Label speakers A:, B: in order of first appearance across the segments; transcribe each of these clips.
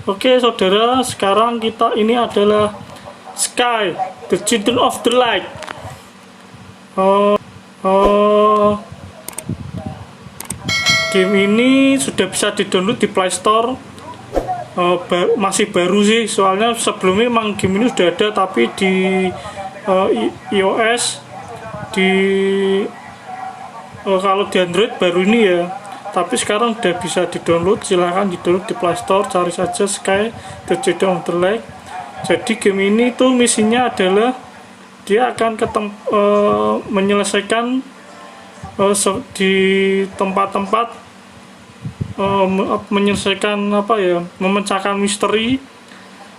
A: Oke saudara, sekarang kita ini adalah Sky, the Children of the Light. Game ini sudah bisa di-download di Play Store. Masih baru sih, soalnya sebelumnya memang game ini sudah ada, tapi di iOS, kalau di Android baru ini ya. Tapi sekarang udah bisa di-download, silahkan di-download di Play Store, cari saja Sky, the Children of the Light. Jadi game ini tuh misinya adalah dia akan menyelesaikan di tempat-tempat, menyelesaikan memecahkan misteri.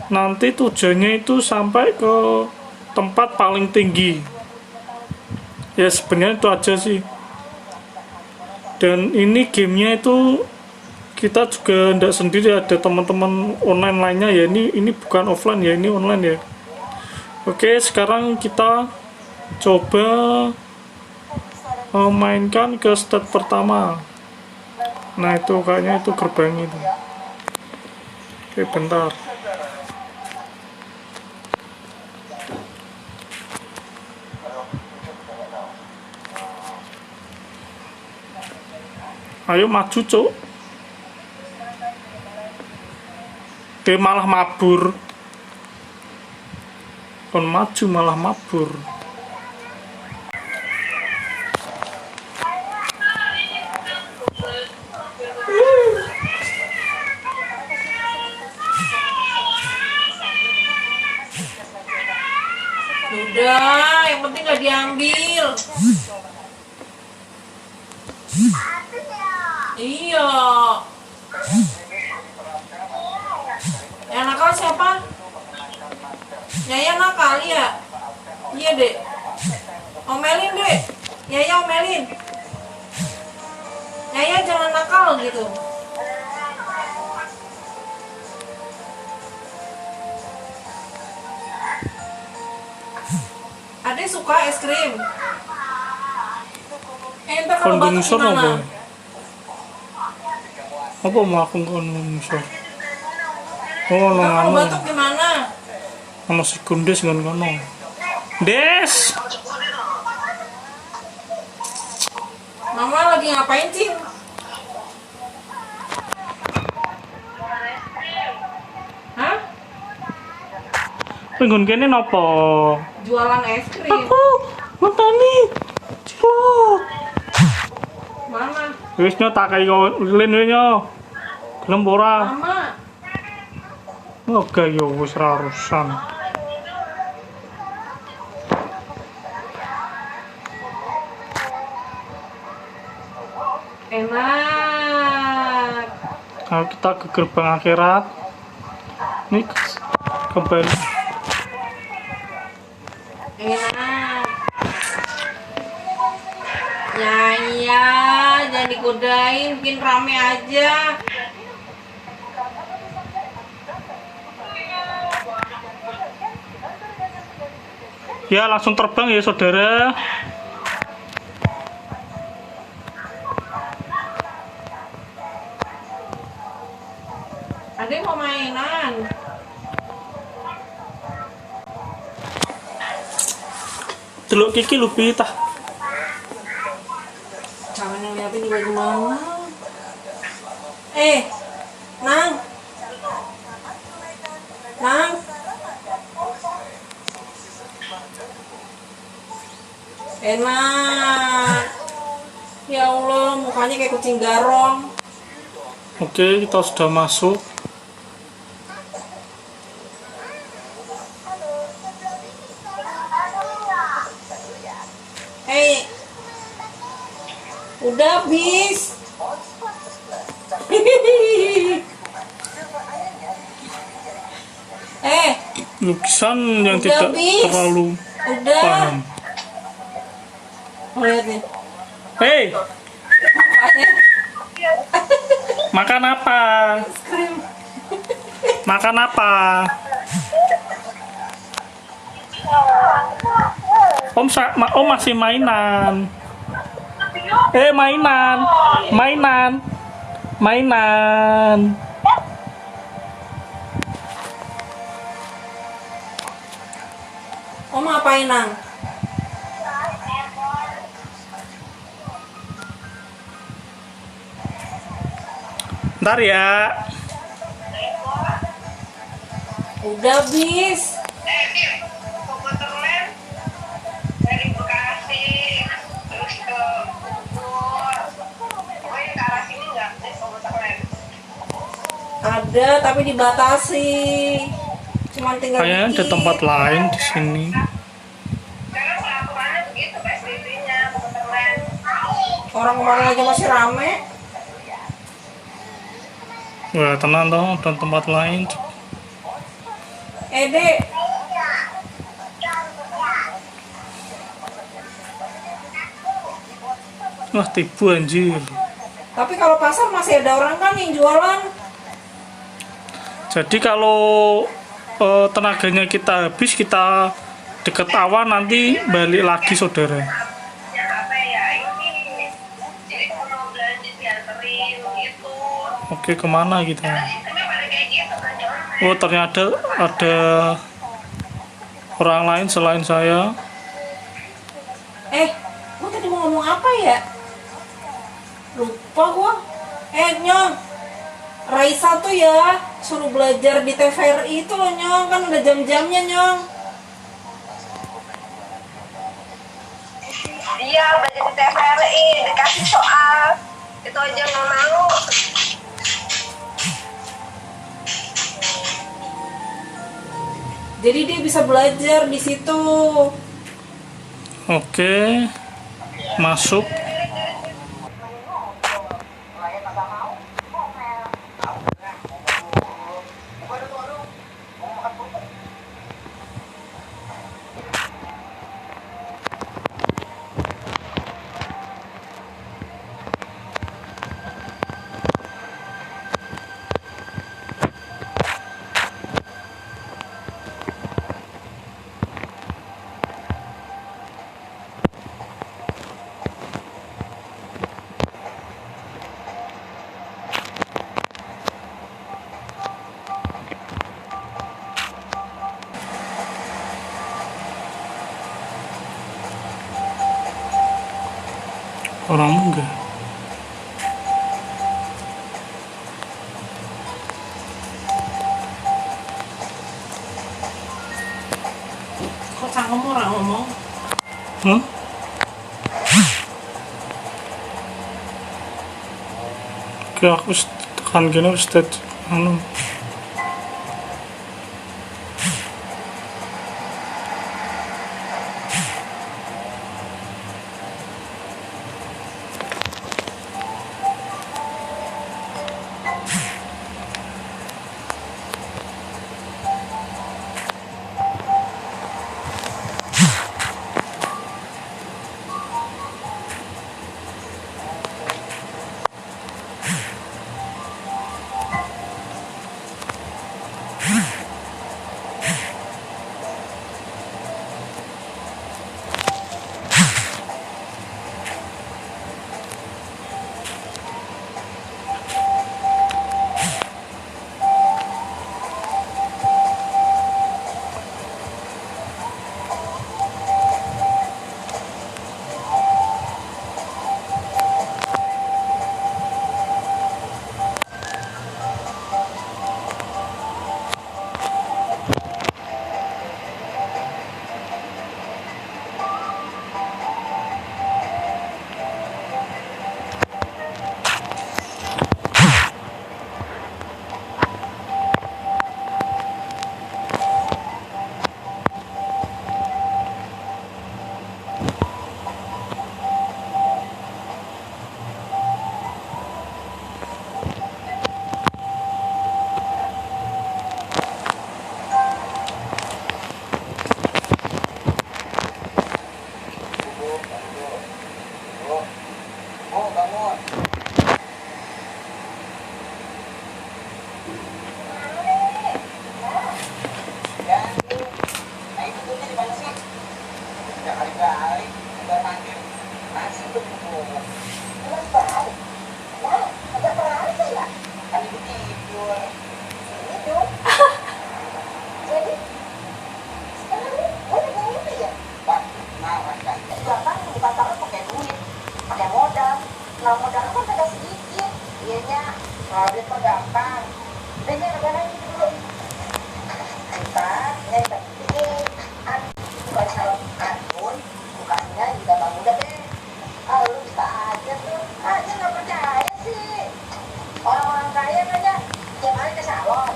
A: Nanti tujuannya itu sampai ke tempat paling tinggi. Ya sebenarnya itu aja sih. Dan ini gamenya itu kita juga tidak sendiri, ada teman-teman online lainnya ya. Ini bukan offline ya, ini online ya. Oke, sekarang kita coba mainkan ke stage pertama. Nah itu kayaknya itu gerbang itu. Oke bentar. Ayo maju cuk. Dia malah mabur. Kon maju malah mabur.
B: Udah, yang penting gak diambil. Iya. Yang nakal siapa? Nyaya nakal ya? Iya dek. Omelin dek. Nyaya omelin. Nyaya jangan nakal gitu. Adek suka es krim. Entar kalau batuk gimana?
A: Apa mau aku konsumsi? Oh,
B: kalau batuk gimana?
A: Sama si Gundes kan kono. Des.
B: Mama lagi ngapain, Cing? Hah?
A: Penggon kene napa?
B: Jualan es krim.
A: Aku ngenteni cilok.
B: Mana?
A: Wis nyo tak kaya lilin we nyo. Gelem ora?
B: Mama.
A: Oke yo wis ra urusan.
B: Enak.
A: Nah, kita ke gerbang akhirat. Ini kembali.
B: Enak. Ya, jangan digodain, bikin rame aja.
A: Ya langsung terbang ya saudara.
B: Adek mau mainan.
A: Delok kiki lupi tah.
B: Jangan ngeliatin di baju mama. Nang. Nang. Enak. Ya Allah, mukanya kayak kucing garong.
A: Oke, kita sudah masuk.
B: Udah habis.
A: Lukisan yang
B: udah
A: tidak
B: habis.
A: terlalu paham.
B: Lihat nih.
A: Makan apa?
B: Es krim.
A: Makan apa? Om masih mainan. Mainan. Mainan. Mainan.
B: Om apain, Nang?
A: Ntar ya.
B: Udah bis.
C: Komputer lem dari Bekasi terus ke Bogor. Pokoknya ke arah sini nggak ada komputer lem.
B: Ada tapi dibatasi. Cuman tinggal
A: Kayaknya ada
B: dikit.
A: tempat lain di sini.
C: Sekarang peraturannya begitu PSBB-nya komputer lem.
B: Orang kemarin aja masih rame.
A: Wah, tenang dong, ada tempat lain.
B: Dek.
A: Wah, tipu anjir.
B: Tapi kalau pasar masih ada orang kan yang jualan.
A: Jadi kalau tenaganya kita habis, kita deket awan, nanti balik lagi saudara.
C: Ya apa ya ini. Jadi kalau belanja dianterin gitu.
A: Oke, kemana kita?
C: Sistemnya pada kayak gitu kan jangan.
A: Oh, ternyata ada orang lain selain saya.
B: Gua tadi mau ngomong apa ya? Lupa gua. Nyong. Raisa tuh ya suruh belajar di TVRI itu loh, Nyong. Kan udah jam-jamnya, Nyong.
C: Iya belajar di TVRI dikasih soal itu aja nggak mau.
B: Jadi dia bisa belajar di situ.
A: Oke, masuk. Orang enggak.
B: Kok cangkem orang ngomong?
A: Hah? Oke, aku tekan gini Ustaz.
C: Kalau dia mah gampang. Ini negara ini dulu. Entar, ini bukan salah akun, bukannya juga bang udah deh. Ah, lu bisa aja tuh. Aja nggak percaya sih. Orang-orang kaya aja tiap hari ke salon.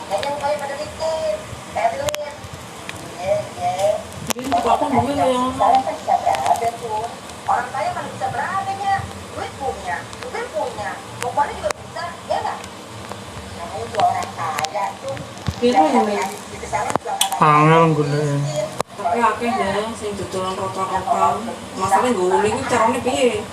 C: Kayaknya mukanya pada licin, kayak duit.
B: Ini apa mungkin yang
C: Saya kan bisa berada tuh. Orang kaya mana bisa beradanya. Duit punya, duit punya. Mukanya juga bisa, ya nggak? Namanya juga orang kaya tuh.
B: Kira ini.
A: Angel golek.
B: Tapi akeh ya sing dodolan rata-rata. Masalahnya guling carane piye?